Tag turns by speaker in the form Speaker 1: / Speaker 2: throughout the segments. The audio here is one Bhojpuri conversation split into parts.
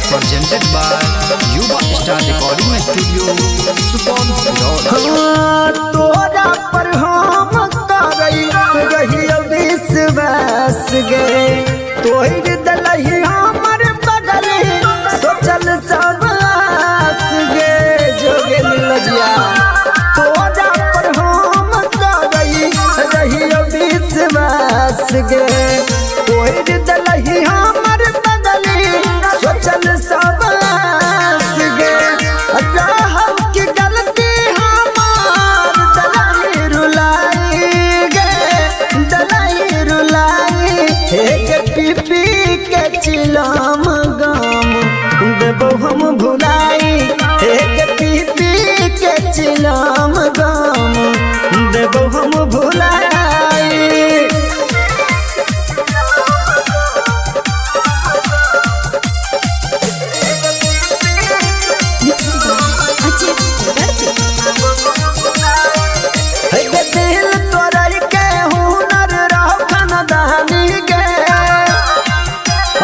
Speaker 1: presented by युवा स्टार रिकॉर्डिंग स्टूडियो सुपौल।
Speaker 2: तोरा पर हम करई रही विश्वास गे तोहर दलही हमर बगल सोचल सब आस गे जोगे लजिया तोरा पर हम करई रही विश्वास गे तोहर दलही हमर बगल सोचल सब आस गे राहल की गलती हमार दलाई रुलाई गे दलाई रुलाई एक पीपी के चिलम गम देबो हम भुलाई एक पीपी के चिलम गम देबो हम भुलाई। दिल तोरई के हुनर रहो खानदानी गे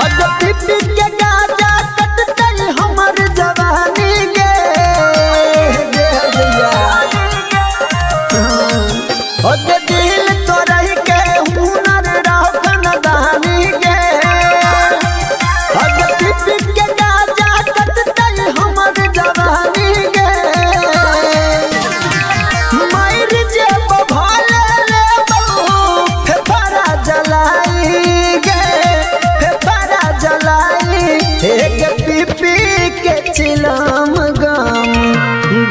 Speaker 2: अग पीपी के गाजा कटतई हमर जवानी गे अग दिल तोरई के हुनर रहो खानदानी गे अग पीपी के गाजा कटतई हमर जवानी गे मायर जे बभाले ले बहु फेफड़ा जलाई गे फेफड़ा जलाई एक पीपी के चिलम गम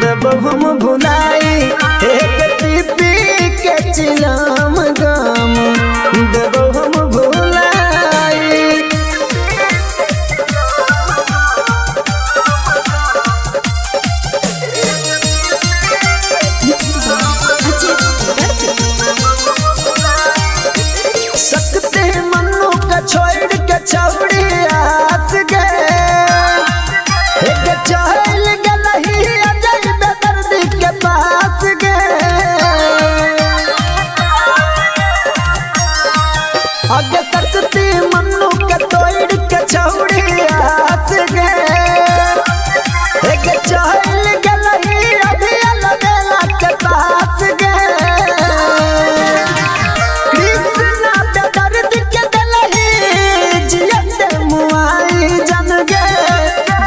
Speaker 2: देबो हम भुलाई एक पीपी के चिलम गम देबो हम भुलाई। सकते मनु का छोड़ के छौड़ी आस गे एक चहल गलही अजय बेदर्दी के पास गे आगे सकते मनु का तोड़ के छौड़ी आस गे एक चहल गलही अभी अलबेला के पास गे कृष्णा बेदर्द के दलही जियते मुआई जन गे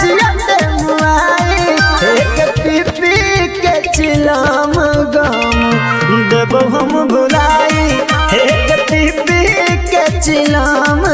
Speaker 2: जियते मुआई एक पीपी के चिलम गम देबो हम भुलाई एक पीपी के चिलम